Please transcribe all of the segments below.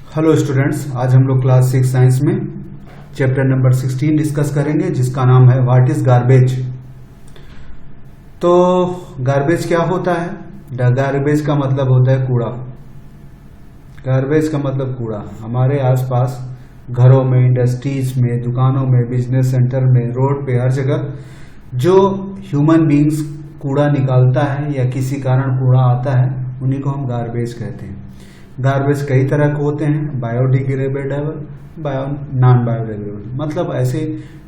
Hello students, आज हम लोग क्लास 6 साइंस में चैप्टर नंबर 16 डिस्कस करेंगे जिसका नाम है व्हाट इज गार्बेज। तो गार्बेज क्या होता है? गार्बेज का मतलब होता है कूड़ा। गार्बेज का मतलब कूड़ा। हमारे आसपास घरों में, इंडस्ट्रीज में, दुकानों में, बिजनेस सेंटर में, रोड पे, हर जगह जो ह्यूमन बींग्स कूड़ा निकालता है या किसी कारण कूड़ा आता है उन्हीं को हम गार्बेज कहते हैं। गार्बेज कई तरह के होते हैं, बायोडिग्रेडेबल, नॉन बायोडिग्रेडेबल, मतलब ऐसे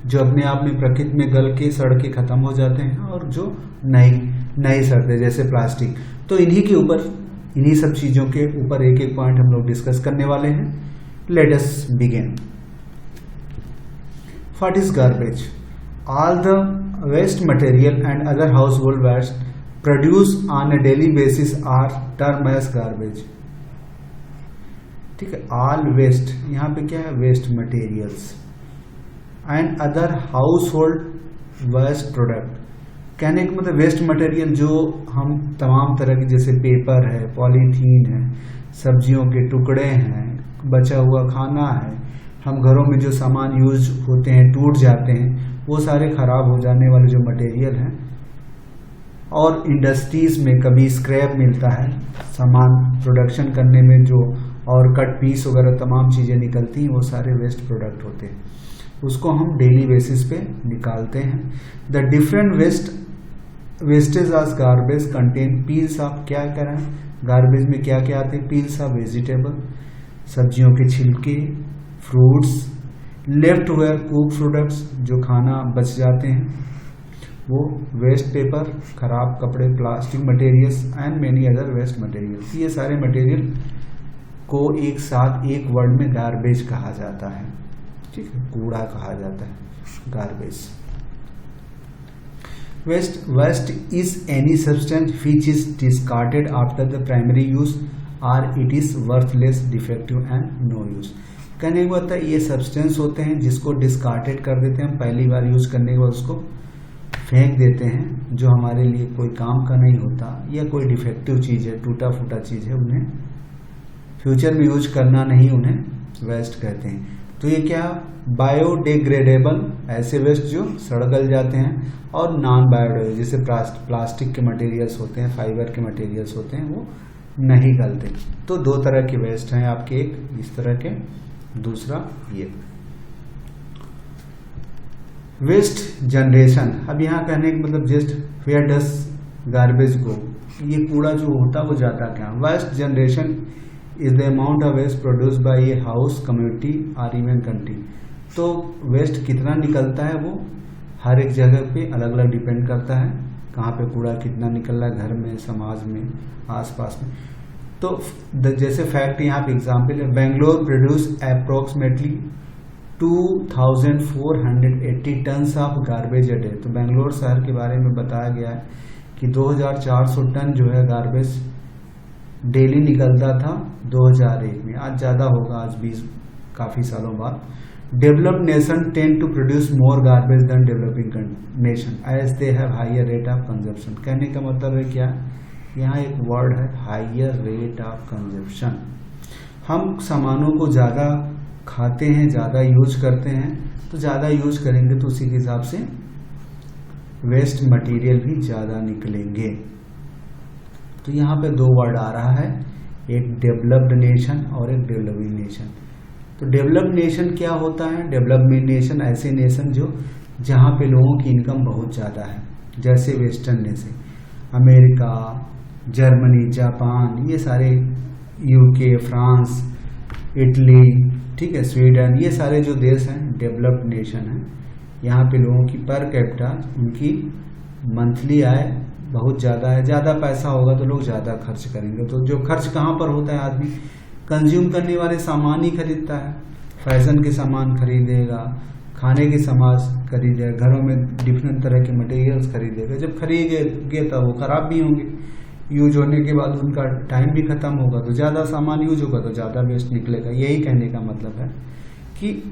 जो अपने आप में प्रकृति में गल के सड़ के खत्म हो जाते हैं और जो नहीं सड़ते, जैसे प्लास्टिक। तो इन्हीं सब चीजों के ऊपर एक एक पॉइंट हम लोग डिस्कस करने वाले हैं। Let us begin. What is garbage? All the waste material and other household waste produce on a daily basis are term as garbage. ठीक है, ऑल वेस्ट, यहाँ पे क्या है? Waste materials and other household waste product. कहने का मतलब waste material जो हम तमाम तरह के, जैसे पेपर है, पॉलीथीन है, सब्जियों के टुकड़े हैं, बचा हुआ खाना है, हम घरों में जो सामान यूज होते हैं, टूट जाते हैं, वो सारे खराब हो जाने वाले जो मटेरियल हैं। और इंडस्ट्रीज में कभी स्क्रैप मिलता है, सामान प्रोडक्शन करने में जो और कट पीस वगैरह तमाम चीज़ें निकलती हैं, वो सारे वेस्ट प्रोडक्ट होते हैं। उसको हम डेली बेसिस पे निकालते हैं। The different wastage of garbage contain peels of, क्या कह रहे हैं? गार्बेज में क्या क्या आते हैं? पील्स ऑफ वेजिटेबल, सब्जियों के छिलके, fruits, left over cook products, जो खाना बच जाते हैं वो, वेस्ट पेपर, खराब कपड़े, plastic materials and many other waste materials. ये सारे मटेरियल को एक साथ एक वर्ड में गार्बेज कहा जाता है। ठीक है, कूड़ा कहा जाता है garbage. Waste is any substance which is discarded after the primary use और it is worthless, defective and no use. कहने का मतलब ये सब्सटेंस होते हैं जिसको डिस्कार्डेड कर देते हैं, पहली बार यूज करने के बाद उसको फेंक देते हैं, जो हमारे लिए कोई काम का नहीं होता, या कोई डिफेक्टिव चीज है, टूटा फूटा चीज है, उन्हें फ्यूचर में यूज करना नहीं, उन्हें वेस्ट कहते हैं। तो ये क्या? बायोडिग्रेडेबल, ऐसे वेस्ट जो सड़ गल जाते हैं, और नॉन बायोडिग्रेडेबल, जैसे प्लास्टिक के मटेरियल्स होते हैं, फाइबर के मटेरियल्स होते हैं, वो नहीं गलते। तो दो तरह के वेस्ट हैं आपके, एक इस तरह के, दूसरा ये। वेस्ट जनरेशन, अब यहाँ कहने का मतलब just where does garbage go, ये कूड़ा जो होता है वो जाता क्या? Waste generation is the amount of waste produce by a house, community और इवन कंट्री। तो वेस्ट कितना निकलता है वो हर एक जगह पे अलग अलग डिपेंड करता है, कहाँ पे कूड़ा कितना निकल रहा है, घर में, समाज में, आसपास में। तो जैसे फैक्ट यहाँ पे एग्जाम्पल है, Bangalore produce approximately 2480 tons of garbage a day. तो बेंगलोर शहर के बारे में बताया गया है कि 2400 टन जो है गार्बेज डेली निकलता था 2001 में। आज ज्यादा होगा, आज 20 काफी सालों बाद। Developed nation tend to produce more garbage than developing nation as they have higher rate of consumption. कहने का मतलब है क्या? यहाँ एक वर्ड है, हायर रेट ऑफ कंजप्शन। हम सामानों को ज्यादा खाते हैं, ज्यादा यूज करते हैं, तो ज्यादा यूज करेंगे तो उसी के हिसाब से वेस्ट मटेरियल भी ज्यादा निकलेंगे। तो यहाँ पे दो वर्ड आ रहा है, एक डेवलप्ड नेशन और एक डेवलपिंग नेशन। तो डेवलप्ड नेशन क्या होता है? डेवलपमेंट नेशन ऐसे नेशन जो जहाँ पे लोगों की इनकम बहुत ज़्यादा है, जैसे western nation, America, Germany, Japan, ये सारे, यूके, फ्रांस, इटली, ठीक है, स्वीडन, ये सारे जो देश हैं डेवलप्ड नेशन हैं। यहाँ पे लोगों की पर कैपिटा, उनकी मंथली आय बहुत ज़्यादा है। ज़्यादा पैसा होगा तो लोग ज़्यादा खर्च करेंगे। तो जो खर्च कहाँ पर होता है? आदमी कंज्यूम करने वाले सामान ही खरीदता है, फैशन के सामान खरीदेगा, खाने के सामान खरीदेगा, घरों में डिफरेंट तरह के मटेरियल्स खरीदेगा। जब खरीदेंगे तब वो खराब भी होंगे, यूज होने के बाद उनका टाइम भी खत्म होगा, तो ज़्यादा सामान यूज होगा तो ज़्यादा वेस्ट निकलेगा। यही कहने का मतलब है कि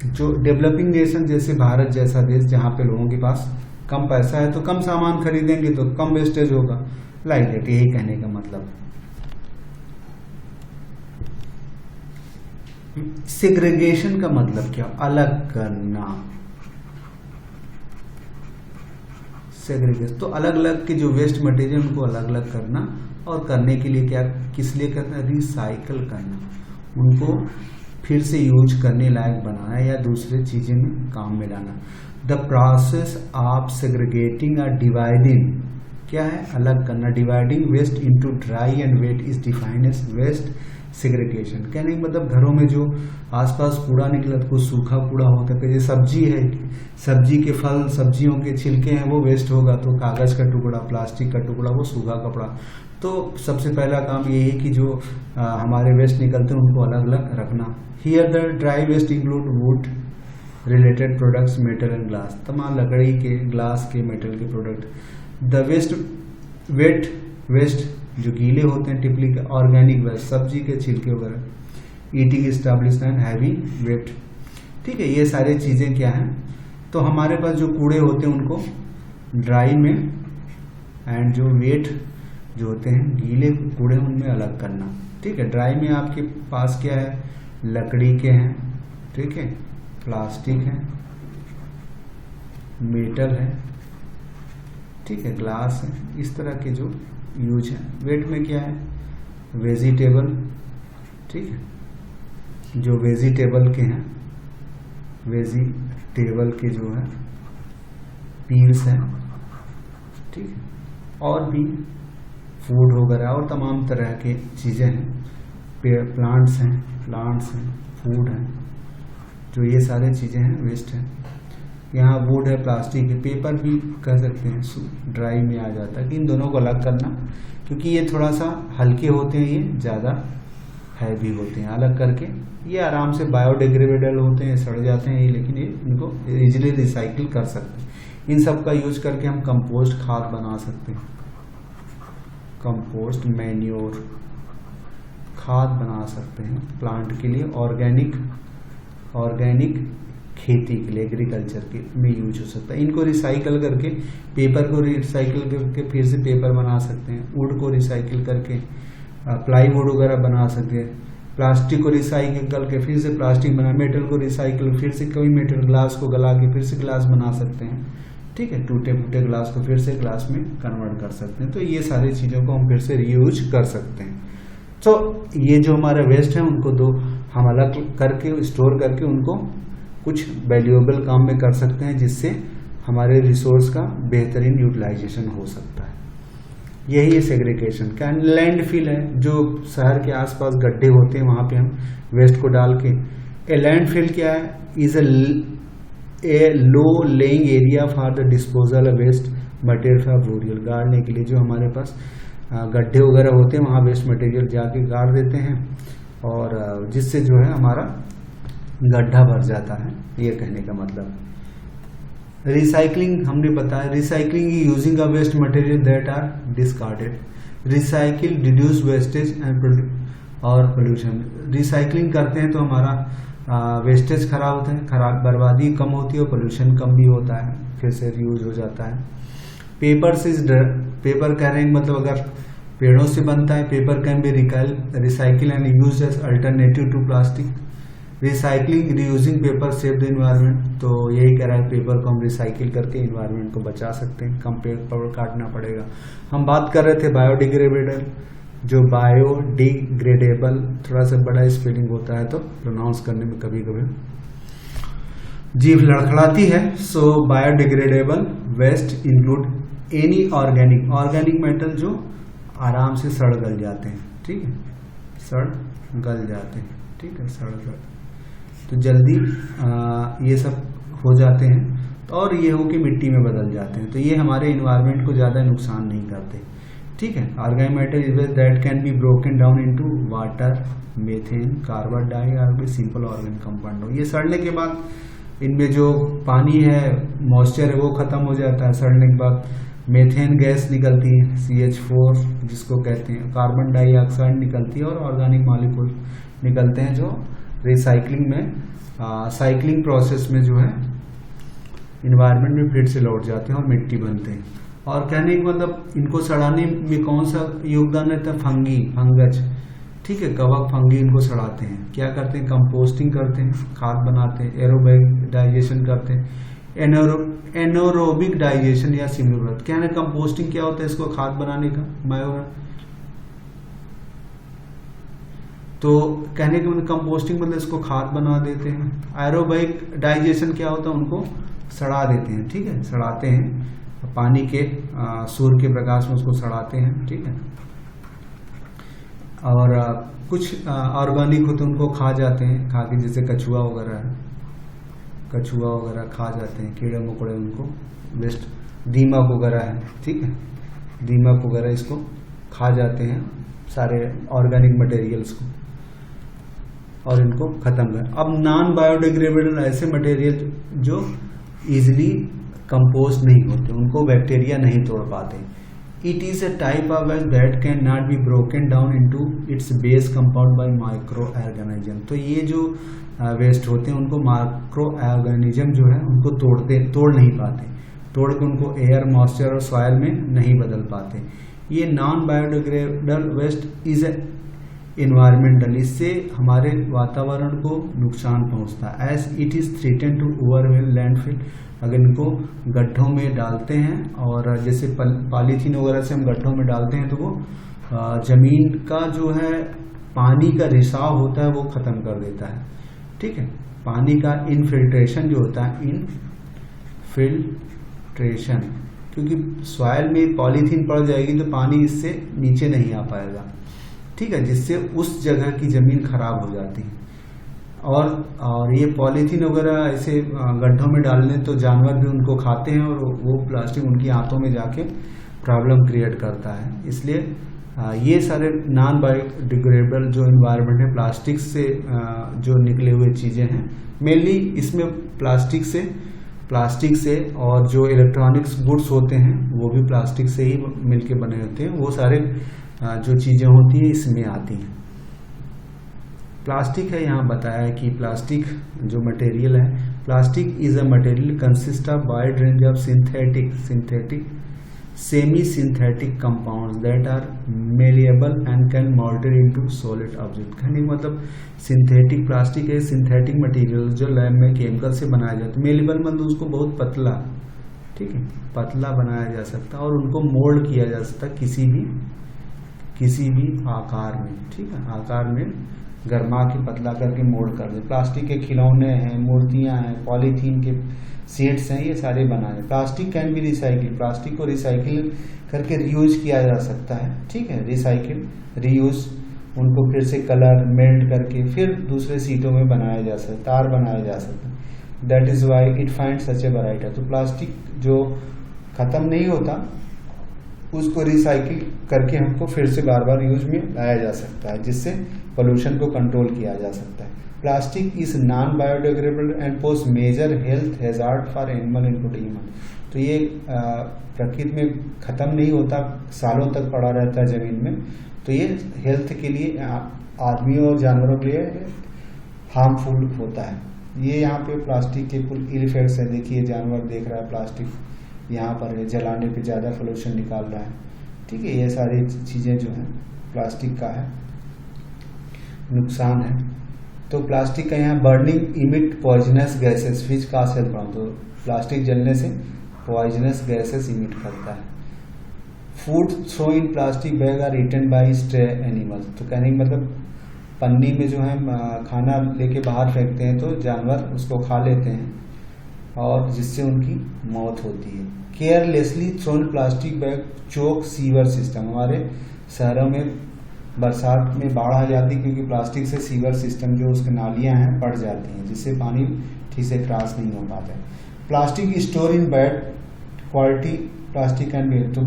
जो डेवलपिंग नेशन जैसे भारत जैसा देश, जहाँ पे लोगों के पास कम पैसा है तो कम सामान खरीदेंगे तो कम वेस्टेज होगा, लाइक दैट, यही कहने का मतलब। सेग्रीगेशन का मतलब क्या? अलग करना। सेग्रीगेशन तो अलग अलग के जो वेस्ट मटेरियल उनको अलग अलग करना, और करने के लिए क्या, किस लिए करना? रिसाइकल करना, उनको फिर से यूज करने लायक बनाना या दूसरे चीजें में काम में लाना। द प्रोसेस ऑफ सेग्रीगेटिंग और डिवाइडिंग क्या है? अलग करना। Dividing waste into dry and wet is defined as waste segregation. कहने का मतलब घरों में जो आसपास कूड़ा निकला, तो कुछ सूखा कूड़ा होता है, जैसे सब्जी है, सब्जी के फल, सब्जियों के छिलके हैं, वो वेस्ट होगा, तो कागज का टुकड़ा, प्लास्टिक का टुकड़ा, वो सूखा कपड़ा। तो सबसे पहला काम ये है कि जो हमारे वेस्ट निकलते हैं उनको अलग अलग रखना। Here the dry waste include wood related products, metal and glass, तमाम लकड़ी के, ग्लास के, मेटल के प्रोडक्ट। द वेट वेस्ट जो गीले होते हैं, टिपली के, ऑर्गेनिक वेस्ट, सब्जी के छिलके वगैरह, eating established and heavy weight. ठीक है, ये सारी चीजें क्या हैं? तो हमारे पास जो कूड़े होते हैं उनको ड्राई में, एंड जो वेट जो होते हैं गीले कूड़े, उनमें अलग करना। ठीक है, ड्राई में आपके पास क्या है? लकड़ी के हैं, ठीक है, प्लास्टिक है, मेटल है, ठीक है, ग्लास है, इस तरह के जो यूज है। वेट में क्या है? वेजिटेबल, ठीक है, जो वेजिटेबल के हैं, वेजिटेबल के जो है पील्स हैं, ठीक है, और भी फूड वगैरह और तमाम तरह के चीजें हैं, प्लांट्स हैं, फूड हैं, जो ये सारे चीजें हैं वेस्ट है। यहाँ वुड है, प्लास्टिक है, पेपर भी कह सकते हैं, ड्राई में आ जाता है। कि इन दोनों को अलग करना, क्योंकि ये थोड़ा सा हल्के होते हैं, ये ज़्यादा हैवी होते हैं। अलग करके ये आराम से बायोडिग्रेडेबल होते हैं, सड़ जाते हैं ये, लेकिन ये इनको इजीली रिसाइकिल कर सकते हैं। इन सब का यूज करके हम कंपोस्ट खाद बना सकते हैं, कंपोस्ट मैन्योर खाद बना सकते हैं प्लांट के लिए, ऑर्गेनिक खेती के लिए, एग्रीकल्चर के में यूज हो सकता है। इनको रिसाइकल करके, पेपर को रिसाइकल करके फिर से पेपर बना सकते हैं, वुड को रिसाइकिल करके प्लाईवुड वगैरह बना सकते हैं, प्लास्टिक को रिसाइकिल करके फिर से प्लास्टिक बना, मेटल को रिसाइकिल फिर से कोई मेटल, ग्लास को गला के फिर से ग्लास बना सकते हैं। ठीक है, टूटे फूटे ग्लास को फिर से ग्लास में कन्वर्ट कर सकते हैं। तो ये सारी चीज़ों को हम फिर से रीयूज कर सकते हैं। तो ये जो हमारे वेस्ट है उनको दो हम अलग करके, स्टोर करके उनको कुछ वैल्यूएबल काम में कर सकते हैं, जिससे हमारे रिसोर्स का बेहतरीन यूटिलाइजेशन हो सकता है। यही है सेग्रीगेशन का। लैंडफिल है, जो शहर के आसपास गड्ढे होते हैं वहां पे हम वेस्ट को डाल के, ए लैंडफिल क्या है? Is a low lying area for the disposal of waste material for burial. गाड़ने के लिए जो हमारे पास गड्ढे वगैरह होते हैं वहाँ वेस्ट मटेरियल जाके गाड़ देते हैं, और जिससे जो है हमारा गड्ढा भर जाता है, ये कहने का मतलब। रिसाइकलिंग हमने बताया, recycling using a waste material that are discarded, recycle reduce wastage and और पोल्यूशन। रिसाइकलिंग करते हैं तो हमारा वेस्टेज खराब होता है, खराब बर्बादी कम होती है, और पोल्यूशन कम भी होता है, फिर से यूज हो जाता है। पेपर कह रहे हैं मतलब अगर पेड़ों से बनता है, paper can be recycle and use as alternative to plastic. Recycling reusing paper save the environment, तो यही कह रहा है पेपर को हम रिसाइकिल करके इन्वायरमेंट को बचा सकते हैं, कम पेड़ काटना पड़ेगा। हम बात कर रहे थे बायोडिग्रेडेबल, जो बायोडिग्रेडेबल थोड़ा सा बड़ा स्पेलिंग होता है तो प्रोनाउंस करने में कभी कभी जीभ लड़खड़ाती है। So biodegradable waste include any organic metal जो आराम से सड़ गल जाते हैं, ठीक है, सड़ गल जाते हैं, ठीक है, सड़ गल तो जल्दी ये सब हो जाते हैं, तो और ये हो कि मिट्टी में बदल जाते हैं, तो ये हमारे इन्वायरमेंट को ज़्यादा नुकसान नहीं करते, ठीक है। Organic matter is that can be broken down into water, methane, carbon dioxide, simple organic compound. ये सड़ने के बाद इनमें जो पानी है, मॉइस्चर है, वो खत्म हो जाता है। सड़ने के बाद मेथेन गैस निकलती है, CH4 जिसको कहते हैं, कार्बन डाइऑक्साइड निकलती है, और ऑर्गेनिक मॉलिक्यूल निकलते हैं, जो रिसाइकलिंग में साइक्लिंग प्रोसेस में जो है इन्वायरमेंट में फिर से लौट जाते हैं और मिट्टी बनते हैं। और कहने का मतलब इनको सड़ाने में कौन सा योगदान रहता है? फंगस, ठीक ठीक है, कवक फंगी इनको सड़ाते हैं। क्या करते हैं? कंपोस्टिंग करते हैं, खाद बनाते हैं, एरोबिक डाइजेशन करते हैं, एनारोबिक डाइजेशन या सिमिलर। क्या है कंपोस्टिंग क्या होता है इसको खाद बनाने का? तो कहने के मतलब कंपोस्टिंग मतलब इसको खाद बना देते हैं। एरोबिक डाइजेशन क्या होता है? उनको सड़ा देते हैं, ठीक है, सड़ाते हैं, पानी के सूर्य के प्रकाश में उसको सड़ाते हैं, ठीक है। और कुछ ऑर्गेनिक होते हैं उनको खा जाते हैं, खा के जैसे कछुआ वगैरह खा जाते हैं, कीड़े मकोड़े उनको वेस्ट, दीमक वगैरह है, ठीक है, दीमक वगैरह इसको खा जाते हैं, सारे ऑर्गेनिक मटेरियल्स को, और इनको खत्म कर। अब नॉन बायोडिग्रेडेबल ऐसे मटेरियल जो इजिली कंपोस्ट नहीं होते, उनको बैक्टीरिया नहीं तोड़ पाते। It is a type of waste that cannot be broken down into its base compound by microorganism। तो ये जो वेस्ट होते हैं उनको माइक्रो ऑर्गेनिज्म जो है उनको तोड़ नहीं पाते, तोड़ के उनको एयर, मॉइस्चर और सॉइल में नहीं बदल पाते। ये non biodegradable waste is environmental, इससे हमारे वातावरण को नुकसान पहुंचता है। As it is threaten to overwhelm landfill, अगर इनको गड्ढों में डालते हैं, और जैसे पॉलीथीन वगैरह से हम गड्ढों में डालते हैं तो वो जमीन का जो है पानी का रिसाव होता है वो खत्म कर देता है, ठीक है। पानी का इनफिल्ट्रेशन जो होता है, इनफिल्ट्रेशन, क्योंकि सॉइल में पॉलीथीन पड़ जाएगी तो पानी इससे नीचे नहीं आ पाएगा, ठीक है, जिससे उस जगह की जमीन खराब हो जाती है। और ये पॉलीथीन वगैरह ऐसे गड्ढों में डालने तो जानवर भी उनको खाते हैं, और वो प्लास्टिक उनकी आंतों में जाके प्रॉब्लम क्रिएट करता है। इसलिए ये सारे नॉन बायोडिग्रेडेबल जो इन्वायरमेंट है, प्लास्टिक से जो निकले हुए चीज़ें हैं, मेनली इसमें प्लास्टिक से और जो इलेक्ट्रॉनिक्स गुड्स होते हैं वो भी प्लास्टिक से ही मिलके बने होते हैं, वो सारे जो चीज़ें होती हैं इसमें आती हैं। प्लास्टिक है, यहाँ बताया है कि प्लास्टिक जो मटेरियल है, plastic is a material consist of wide range of synthetic semi synthetic compounds that are malleable and can moulded into solid object. कहने का मतलब सिंथेटिक प्लास्टिक है सिंथेटिक मटेरियल जो लैब में केमिकल से बनाया जाता है। मेलिएबल मतलब उसको बहुत पतला, ठीक है, पतला बनाया जा सकता है, और उनको मोल्ड किया जा सकता है किसी भी आकार में, ठीक है, आकार में गरमा के पतला करके मोल्ड कर दे। प्लास्टिक के खिलौने हैं, मूर्तियां हैं, पॉलीथीन के सीड्स हैं, ये सारे बनाए। Plastic can be recycle, plastic को रिसाइकिल करके रीयूज किया जा सकता है, ठीक है, रिसाइकिल रीयूज, उनको फिर से कलर मेल्ट करके फिर दूसरे सीटों में बनाया जा सकता, तार बनाया जा सकता है। That is why it find such A variety. तो प्लास्टिक जो खत्म नहीं होता उसको रिसाइकिल करके हमको फिर से बार बार यूज में लाया जा सकता है, जिससे पोल्यूशन को कंट्रोल किया जा सकता है। Plastic is non biodegradable and pose major health hazard for animal including human. तो ये प्रकृति में खत्म नहीं होता, सालों तक पड़ा रहता है जमीन में, तो ये हेल्थ के लिए, आदमियों और जानवरों के लिए हार्मफुल होता है। ये यहाँ पे प्लास्टिक के कुल इफेक्ट्स है। देखिए जानवर देख रहा है प्लास्टिक यहाँ पर है, जलाने पे ज़्यादा पोल्यूशन निकाल रहा है, ठीक है, ये सारी चीज़ें जो हैं प्लास्टिक का है, नुकसान है। तो प्लास्टिक का यहाँ burning emit poisonous gases which cause health problem. तो प्लास्टिक जलने से पॉइजनस गैसेस इमिट करता है। Food throw in plastic bag are eaten by stray animals. तो कहने का मतलब पन्नी में जो है खाना लेके बाहर फेंकते हैं तो जानवर उसको खा लेते हैं, और जिससे उनकी मौत होती है। केयरलेसली थ्रोन प्लास्टिक बैग चोक सीवर सिस्टम। हमारे शहरों में बरसात में बाढ़ आ जाती है क्योंकि प्लास्टिक से सीवर सिस्टम जो उसके नालियां हैं पड़ जाती हैं, जिससे पानी ठीक से क्रॉस नहीं हो पाता है। Plastic store in bad quality plastic can be. तो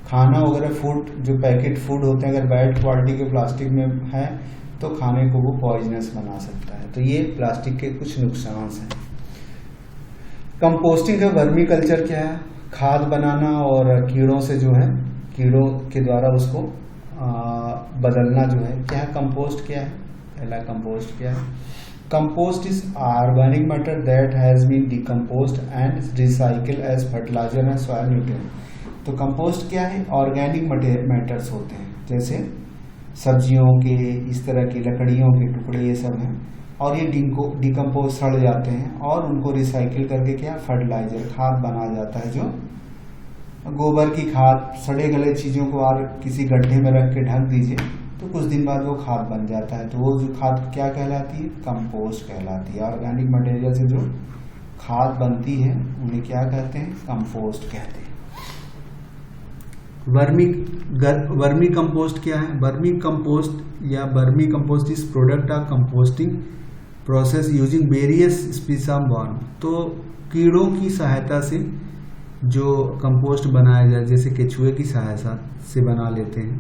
खाना वगैरह फूड जो पैकेट फूड होते हैं अगर बैड क्वालिटी के प्लास्टिक में है तो खाने को वो पॉइजनस बना सकता है। तो ये प्लास्टिक के कुछ नुकसान हैं। कंपोस्टिंग का वर्मी कल्चर क्या है? खाद बनाना और कीड़ों से जो है, कीड़ों के द्वारा उसको बदलना जो है। क्या है कंपोस्ट? क्या है पहला कंपोस्ट? क्या है compost? Is organic matter that has been decomposed and recycle as fertiliser and soil nutrient. तो कंपोस्ट क्या है? ऑर्गेनिक मैटर्स होते हैं, जैसे सब्जियों के, इस तरह की लकड़ियों के टुकड़े, ये सब हैं, और ये डिकम्पोज सड़ जाते हैं और उनको रिसाइकिल करके क्या फर्टिलाइजर, खाद बना जाता है, जो गोबर की खाद। सड़े गले चीज़ों को और किसी गड्ढे में रख के ढक दीजिए तो कुछ दिन बाद वो खाद बन जाता है। तो वो जो खाद क्या कहलाती है? कंपोस्ट कहलाती है। ऑर्गेनिक मटेरियल से जो खाद बनती है उन्हें क्या कहते हैं? कंपोस्ट कहते हैं। वर्मी कंपोस्ट क्या है? वर्मी कंपोस्ट या vermi compost is product of composting process using various species of worm. तो कीड़ों की सहायता से जो कंपोस्ट बनाया जाए, जैसे केचुए की सहायता से बना लेते हैं,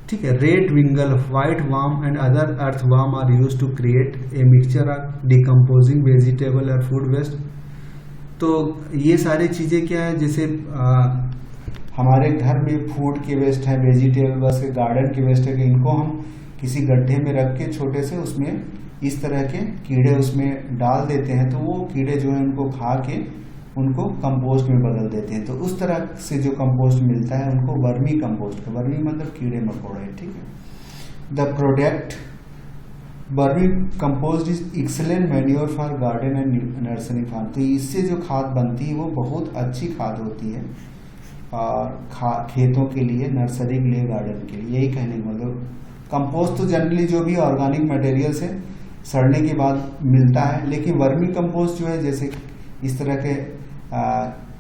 ठीक है। Red wiggler, white worm and other earth worm are used to create a mixture of decomposing vegetable और फूड वेस्ट। तो ये सारी चीज़ें क्या है, जैसे हमारे घर में फूड के वेस्ट है, वेजिटेबल वेस्ट है, गार्डन के वेस्ट है, कि इनको हम किसी गड्ढे में रख के छोटे से उसमें इस तरह के कीड़े उसमें डाल देते हैं, तो वो कीड़े जो है उनको खा के उनको कंपोस्ट में बदल देते हैं। तो उस तरह से जो कंपोस्ट मिलता है उनको वर्मी कंपोस्ट, वर्मी मतलब कीड़े मकोड़े, ठीक है। The product vermicompost is excellent manure for garden and nursery farm. तो इससे जो खाद बनती है वो बहुत अच्छी खाद होती है और खेतों के लिए, नर्सरी के लिए, गार्डन के लिए। यही कहने का मतलब कंपोस्ट तो जनरली जो भी ऑर्गेनिक मटेरियल से सड़ने के बाद मिलता है, लेकिन वर्मी कंपोस्ट जो है, जैसे इस तरह के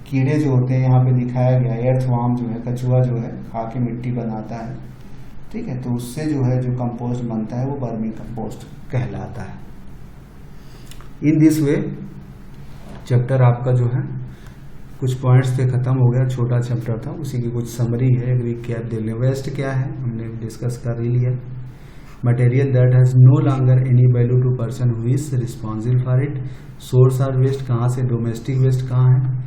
कीड़े जो होते हैं, यहाँ पे दिखाया गया एर्थवर्म जो है, कछुआ जो है खा के मिट्टी बनाता है, ठीक है। तो उससे जो है जो कंपोस्ट बनता है वो वर्मी कंपोस्ट कहलाता है। इन दिस वे चैप्टर आपका जो है कुछ पॉइंट्स से खत्म हो गया, छोटा चैप्टर था, उसी की कुछ समरी है, एक रिकैप दे लें। वेस्ट क्या है हमने डिस्कस कर ही लिया। Material that has no longer any value to person who is responsible for it. Source of waste कहाँ से? डोमेस्टिक वेस्ट कहाँ है?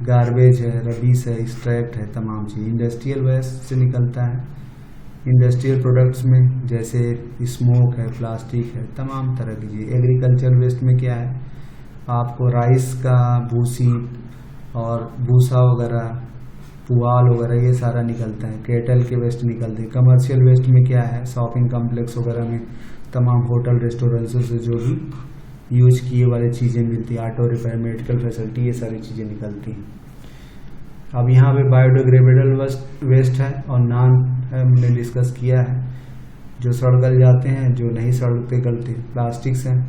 गार्बेज है, रबीस है, एक्सट्रैक्ट है, तमाम चीज़। इंडस्ट्रियल वेस्ट से निकलता है, इंडस्ट्रियल प्रोडक्ट्स में जैसे स्मोक है, प्लास्टिक है, तमाम तरह की चीज़। एग्रीकल्चर वेस्ट में क्या है? आपको राइस का भूसी और भूसा वगैरह, पुआल वगैरह, ये सारा निकलता है। केटल के वेस्ट निकलते हैं। कमर्शियल वेस्ट में क्या है? शॉपिंग कॉम्प्लेक्स वगैरह में तमाम होटल रेस्टोरेंट्स से जो भी यूज किए वाली चीज़ें मिलती हैं, ऑटो रिपेयर, मेडिकल फैसिलिटी, ये सारी चीज़ें निकलती हैं। अब यहाँ पे बायोडिग्रेडेबल वेस्ट है और नॉन है, हमने डिस्कस किया है, जो सड़ गल जाते हैं, जो नहीं सड़ते गलते। प्लास्टिक्स हैं,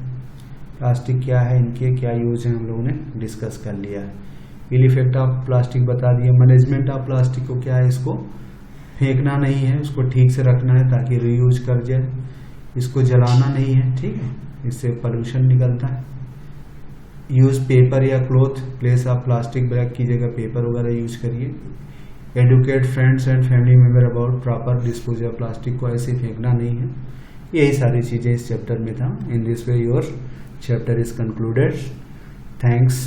प्लास्टिक क्या है, इनके क्या यूज है, हम लोगों ने डिस्कस कर लिया है। इल इफेक्ट ऑफ प्लास्टिक बता दिया। मैनेजमेंट ऑफ प्लास्टिक को क्या है? इसको फेंकना नहीं है, उसको ठीक से रखना है ताकि रीयूज कर जाए। इसको जलाना नहीं है, ठीक है, इससे पोल्यूशन निकलता है। यूज पेपर या cloth place of plastic bag की जगह पेपर वगैरह यूज करिए। Educate friends and family member about proper dispose of plastic, को ऐसे फेंकना नहीं है। यही सारी चीज़ें इस चैप्टर में था। In this way your chapter is concluded. Thanks.